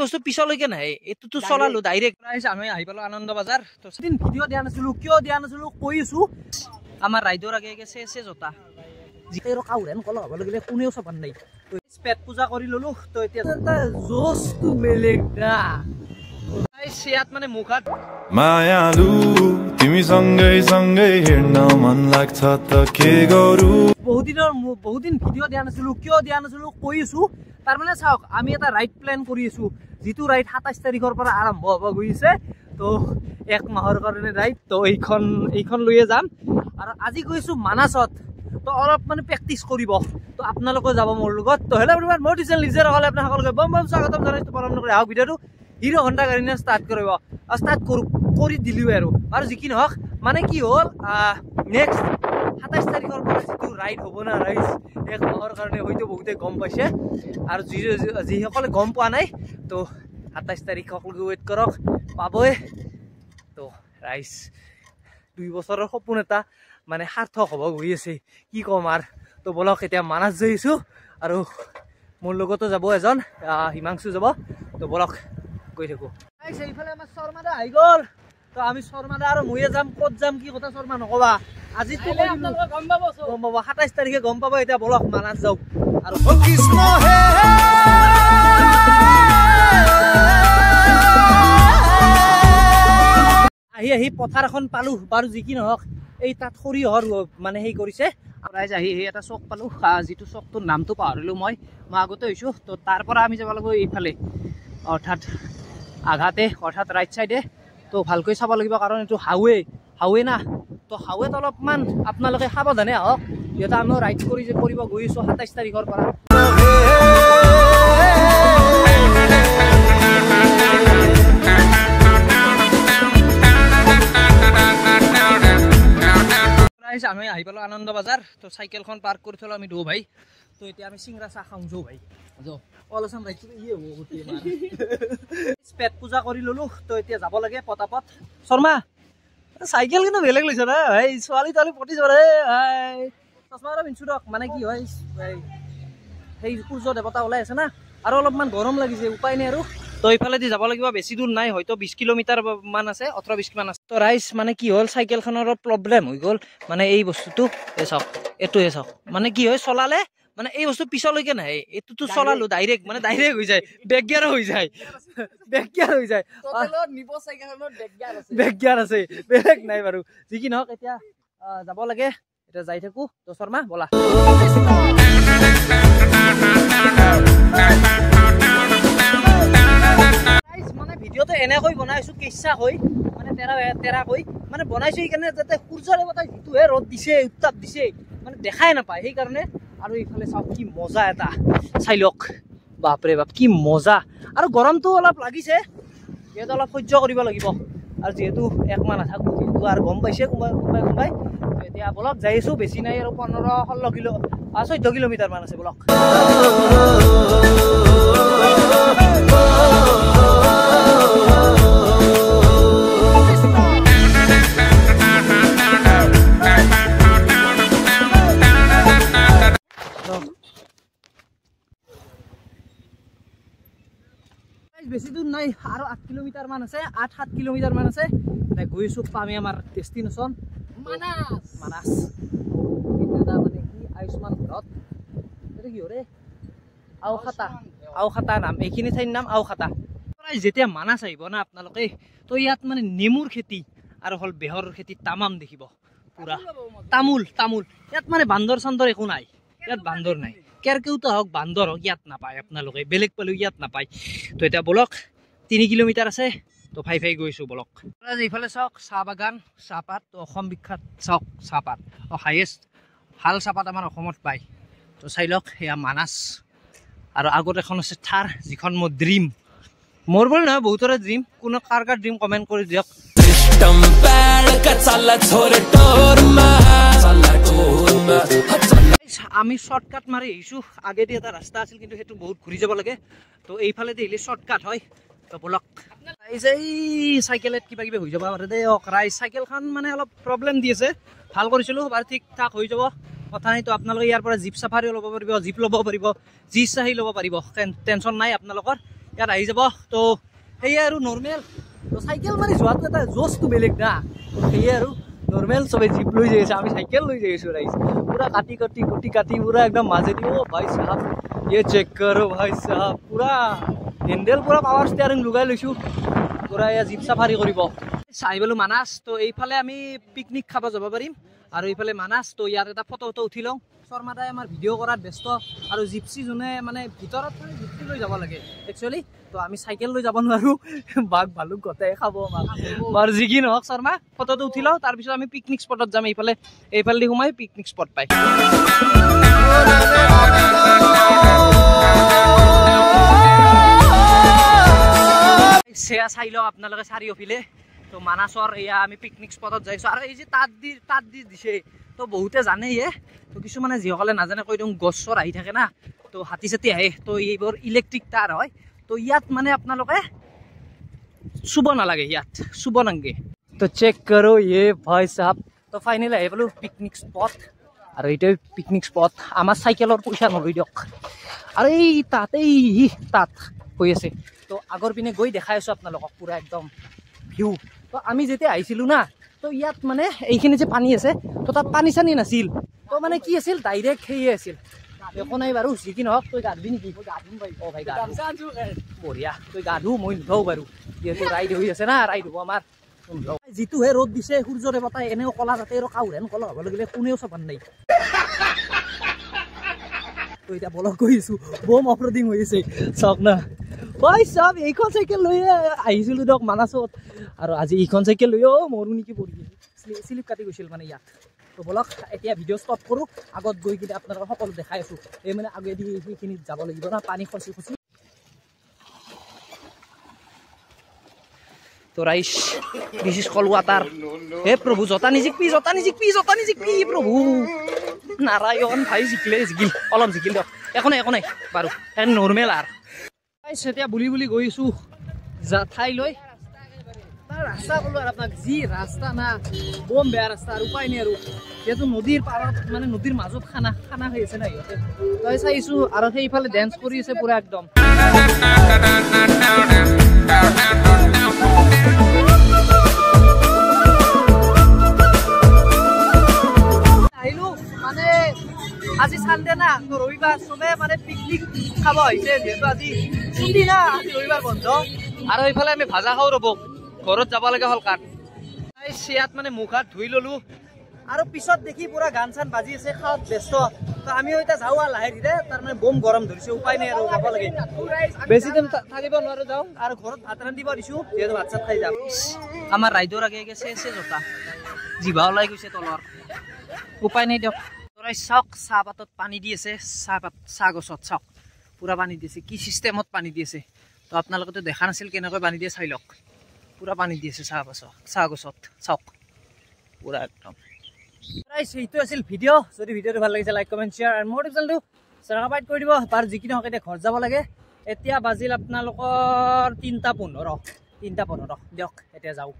বস্তু পিছলৈকে নাহে এইটোতো চলালো ডাইৰেক্ট আমি আহি পালো আনন্দ বজাৰ তো দিন ভিডিঅ' দিয়া নাছিলো কিয় দিয়া নাছিলো কৈছো আমাৰ ৰাইডৰ আগে আগে চেছে জোতা জিকেৰ কাউৰেন কল হ'ব লাগিলে কোনেও চাবান নাই পেট পূজা কৰি ললো তো এতিয়া জোছটো বেলেগ না ইয়াত মানে মুখাত मायालु तिमी सँगै सँगै हेर्न मन लाग्छ त के गरौ বহুত দিন ভিডিঅ' দিয়া নাছিলো কিয় দিয়া নাছিলো কৈছো তাৰ মানে চাওক আমি এটা ৰাইড প্ল্যান কৰি আছো যেটো ৰাইড 27 তাৰিখৰ পৰা আৰম্ভ হ'ব গৈছে তো এক মাহৰ কাৰণে ৰাইড তো এইখন লৈয়ে যাম আৰু আজি গৈছো মানাসত তো অলপ মানে প্ৰেক্টিস কৰিব তো আপোনালোকে যাব মোৰ লগত তো হেল্ল এভৰিৱান মোৰ ডিজেল নিজে ৰখালে আপোনালোকে বম বম স্বাগতম জনাইছো পৰম নকৰি আহক ভিডিঅ'টো হিৰো হন্ডা গাড়ী না স্টাৰ্ট কৰিব স্টাৰ্ট কৰি দিলিও আৰু যি কি নহওক মানে কি হ'ল নেক্সট 27 তাৰিখৰ পৰা যেটো ৰাইড হ'ব না ৰাইজ এক মাহৰ কাৰণে হয়তো বহুতে গম পাইছে আৰু যিসকলে গম পোৱা নাই তো 27 তাৰিখ সকলোকে ৱেইট কৰক পাবই তো ৰাইজ 2 বছৰৰ সপোন এটা মানে সাৰ্থক হ'ব গৈ আছে কি কম আৰু তো বলক এতিয়া মানাস যাইছো আৰু মোৰ লগতো যাব এজন হিমাংশু যাব তো বলক গৈ থাকো এইফালে আমাৰ শৰ্মাদা আহি গ'ল তো আমি শৰ্মাদা আৰু ময়ে যাম ক'ত যাম কি কথা শৰ্মা নকবা আজি তো গম পাব 27 তাৰিখে গম পাব এতিয়া বলক মানাস যাও আৰু কৃষ্ণ হে আহি পথাৰ এখন পালো বাৰু যি কি নহওক এই তাত সৰিহৰ মানে হেই কৰিছে ৰাইজ আহি এটা চক পালো যেটো চকটোৰ নামটো পাহৰিলো মই আগতে হৈছো তো তাৰ পৰা আমি যাব লাগিব এইফালে অৰ্থাৎ আঘাতে অৰ্থাৎ ৰাইট সাইডে তো ভালকৈ চাব লাগিব কাৰণ এইটো হাইৱে না তো হাইৱেত অলপমান আপোনালোকে সাৱধানে আহক যেটা আমি ৰাইড কৰিব গৈছো 27 তাৰিখৰ পৰা আমি আহি পালো আনন্দ বজাৰ তো সাইকেলখন পাৰ্ক কৰি থলো আমি দো ভাই তো এতিয়া আমি সিংৰা চাহ খাওঁ যো ভাই যো অলসম ৰাইছো ইয়ে হ'ব গতি মাৰ পেট পূজা কৰি ললো তো এতিয়া যাব লাগে পটাপট শৰ্মা সাইকেল কিন্তু বেলেগ লৈছ না ভাই ছোৱালী তালি পটি জৰে ভাই চশমা আৰু পিনছু দক মানে কি হয় ভাই সেই সূৰ্য দেৱতা ওলাই আছে না আৰু অলপমান গৰম লাগিছে উপায় নাই আৰু তো এইফালে দি যাব লাগিব বেছি দূৰ নাই হয়তো 20 কিলোমিটাৰ মান আছে 18-20 মান আছে তো ৰাইজ মানে কি হ'ল সাইকেলখনৰ প্ৰব্লেম হৈ গ'ল মানে এই বস্তুটো চাওক এটোহে চাওক মানে কি হয় চলালে মানে এই বস্তু পিছলৈকে নাহে এইটোতো চলালো ডাইৰেক্ট হৈ যায় বেক গিয়াৰ হৈ যায় টোটেলত নিব সাইকেলখনত বেক গিয়াৰ আছে বেলেগ নাই বাৰু যি কি নহওক এতিয়া যাব লাগে এটা যাই থাকো তো শৰ্মা বলা মানে ভিডিঅ'টো এনেকৈ বনাইছো কেঁচা হৈ মানে তেৰা কৈ মানে বনাইছো এইকাৰণে যাতে সূৰ্য দেৱতাই যিটোহে ৰ'দ দিছে উত্তাপ দিছে মানে দেখাই নাপায় সেইকাৰণে আৰু এইফালে চাওক কি মজা এটা চাই লওক বাপৰে বাপ কি মজা আৰু গৰমটো অলপ লাগিছে যিহেতু অলপ সহ্য কৰিব লাগিব আৰু যিহেতু একমাহ নাথাকো যিহেতু আৰু গম পাইছে কোনোবাই এতিয়া বলক যাইছো বেছি নাই আৰু 15-16 কিলো 14 কিলোমিটাৰ মান আছে বলক বেছি দূৰ নাই আৰু 8 কিলোমিটাৰ মান আছে 8-7 কিলোমিটাৰ মান আছে এটা গৈছো পামি আমাৰ ডেষ্টিনেশ্যন মানাস এটা মানে কি আয়ুষ্মান ভাৰত এটা কি হৰে আওখাতা নাম এইখিনি ঠাইৰ নাম আওখাতা যেতিয়া মানাস আহিব না আপোনালোকে তো ইয়াত মানে নেমুৰ খেতি আৰু হল বেহৰ খেতি তামাম দেখিব পুৰা তামোল ইয়াত মানে বান্দৰ চান্দৰ একো নাই ইয়াত বান্দৰ নাই কেৰকেউটা হওক বান্দৰ হওক ইয়াত নাপায় আপোনালোকে বেলেগ পালেও ইয়াত নাপায় তো এতিয়া বলক 3 কিলোমিটাৰ আছে তো ভাই গৈছো বলক এইফালে চাওক চাহ বাগান চাহপাত তো অসম বিখ্যাত চাওক চাহপাত হাইয়েষ্ট ভাল চাহপাত আমাৰ অসমত পায় তো চাই লওক এয়া মানাস আৰু আগত এখন আছে থাৰ যিখন মোৰ ড্ৰিম মোৰ বুলি নহয় বহুতৰে ড্ৰিম কোনো কাৰ ড্ৰিম কমেণ্ট কৰি দিয়ক আমি শর্টকাট মারি আহিছো আগেদি এটা রাস্তা আছিল কিন্তু হেতু বহুত ঘুরি যাব লাগে তো এইফালে দিলে শর্টকাট হয় তো বলক এই সাইকেলত কিবা কিবা হৈ যাব পাৰে দে ৰাইজ সাইকেলখন মানে অলপ প্ৰবলেম দি আছে ভাল কৰিছিলো বাৰ ঠিক ঠাক হৈ যাব কথা নাই। তো আপোনালোকে ইয়াৰ পৰা জীপ চাফাৰীও ল'ব পাৰিব, জীপ ল'ব পাৰিব, যি ইচ্ছা সেই ল'ব পাৰিব, টেনশ্যন নাই আপোনালোকৰ। ইয়াত আহি যাব। তো সেয়ে আৰু নৰ্মেল। তো চাইকেল মাৰি যোৱাটো এটা জ'চটো বেলেগ না। তো সেয়ে আৰু নৰ্মেল চবেই জীপ লৈ যাই আছে, আমি চাইকেল লৈ যাই আছোঁ ৰাইজ। পুৰা কাটি পুৰা একদম মাজেদি। অ' ভাই চাহাব ये चेक करो भाई साहब, पूरा हेन्डेल पूरा पावर स्टीयरिंग लुगाই লৈছোঁ। পুৰা এয়া জীপ চাফাৰী কৰিব। চাই গ'লো মানাছ। তো এইফালে আমি পিকনিক খাব যাব পাৰিম আৰু এইফালে মানাছ। তো ইয়াত এটা ফটো উঠি লওঁ। শৰ্মাদাই আমাৰ ভিডিঅ' কৰাত ব্যস্ত আৰু জিপচি যোনে মানে ভিতৰত মানে জিপচি লৈ যাব লাগে একচুৱেলি। তো আমি চাইকেল লৈ যাব নোৱাৰোঁ, বাঘ ভালুক গোটেই খাব আমাৰ যি কি নহওক। শৰ্মা ফটোটো উঠি লওঁ, তাৰপিছত আমি পিকনিক স্পটত যাম। এইফালেদি সোমাই পিকনিক স্পট পাই। সেয়া চাই লওক আপোনালোকে চাৰিওফালে। তো মানাছৰ এয়া আমি পিকনিক স্পটত যাইছোঁ। আৰু এই যে তাত দি দিছে, তো বহুতে জানেই। তো কিছুমানে যিসকলে নাজানে কৈ দিওঁ, গছৰ আহি থাকে না, তো হাতী চাতি আহে। তো এইবোৰ ইলেক্ট্ৰিক তাঁৰ হয়। তো ইয়াত মানে আপোনালোকে চুব নালাগে, ইয়াত চুব নালাগে। তো চেক কৰো ইয়ে ভাই চাহাব। তো ফাইনেলি আহি পালোঁ পিকনিক স্পট। আৰু এইটোৱে পিকনিক স্পট। আমাৰ চাইকেলৰ পইচা নলয় দিয়ক। আৰু এই তাত হৈ আছে। তো আগৰ পিনে গৈ দেখাই আছোঁ আপোনালোকক পুৰা একদম ভিউ। তো আমি যেতিয়া আহিছিলোঁ না, তো ইয়াত মানে এইখিনি যে পানী আছে, তো তাত পানী চানী নাছিল। তো মানে কি আছিল, ডাইৰেক্ট সেয়ে আছিল। একো নাই বাৰু, যি কি নহওক। তই গা ধুবি নেকি? অ' ভাই গা ধু। বঢ়িয়া, তই গা ধু, মই নুঠাও বাৰু, যিহেতু ৰাইড হৈ আছে না, ৰাইড হ'ব আমাৰ। যিটোহে ৰ'দ দিছে, সূৰ্যৰে বতাহ এনেও কলা, তাতে আৰু কাউৰেন কলা হ'ব লাগিলে কোনেও চাবান নাই। তো এতিয়া বলক কৰিছোঁ, বম অফৰোডিং হৈ আছে চাওক না। ভাই চাওক, এইখন চাইকেল লৈ আহিছিলোঁ দিয়ক মানাছত। আৰু আজি এইখন চাইকেল লৈ মৰো নেকি পৰি শ্লিপ কাটি গৈছিল মানে ইয়াত। তো বলক এতিয়া ভিডিঅ' ষ্টপ কৰোঁ। আগত গৈ কিনে আপোনালোকক সকলো দেখাই আছোঁ। এই মানে আগেদি সেইখিনিত যাব লাগিব না, পানী খচি। তো ৰাইজ, দিছ ইজ কল ৱাটাৰ। হে প্ৰভু, জোতা নিজিকবি প্ৰভু। নাৰায়ণ ভাই জিকিল, অলপ জিকিল দিয়ক। একো নাই বাৰু, সেইকাৰণে নৰ্মেল আৰু। এতিয়া বুলি গৈছোঁ ঠাই লৈ। ৰাস্তা ক'লো আৰু আপোনাক, যি ৰাস্তা না, বম বেয়া ৰাস্তা। আৰু উপায় নাই আৰু, যিহেতু নদীৰ পাৰত মানে নদীৰ মাজত খানা খাই আছে না সিহঁতে। তই চাইছোঁ আৰু সেইফালে ডেন্স কৰি আছে পুৰা একদম। আহিলোঁ মানে আজি চানডে না, তো ৰবিবাৰ চবে মানে পিকনিক খাব আহিছে। যিহেতু আজি ছুটি না, আজি ৰবিবাৰ বন্ধ। আৰু এইফালে আমি ভাজা খাওঁ ৰ'ব, ঘৰত যাব লগা হ'ল কাঠ। ইয়াত মানে মুখ হাত ধুই ল'লোঁ। আৰু পিছত দেখি পুৰা গান চান বাজি আছে, খাওঁত ব্যস্ত। তো আমিও এতিয়া যাওঁ আৰু লাহে ধীৰে। তাৰমানে বম গৰম ধৰিছে, উপায় নাই আৰু যাব লাগে। বেছি দিন থাকিব নোৱাৰোঁ, যাওঁ। আৰু ঘৰত ভাত ৰান্ধিব দিছোঁ, যিহেতু ভাত চাত খাই যাম। আমাৰ ৰাইডৰ আগে চেছে জোতা জিভা ওলাই গৈছে তলৰ, উপায় নাই দিয়ক। চাওক, চাহপাতত পানী দি আছে, চাহ গছত চাওক পুৰা পানী দি আছে। কি চিষ্টেমত পানী দি আছে, তো আপোনালোকেতো দেখা নাছিল কেনেকৈ পানী দিয়ে, চাই লওক। পুৰা পানী দি আছে চাহ গছত চাওক পুৰা একদম। এইটো আছিল ভিডিঅ'। যদি ভিডিঅ'টো ভাল লাগিছে, লাইক কমেণ্ট শ্বেয়াৰ আৰু মোৰ চেনেলটো ছাবস্ক্ৰাইব কৰি দিব। তাৰ যি কি নহওক, এতিয়া ঘৰত যাব লাগে। এতিয়া বাজিল আপোনালোকৰ 3:15 দিয়ক, এতিয়া যাওঁ।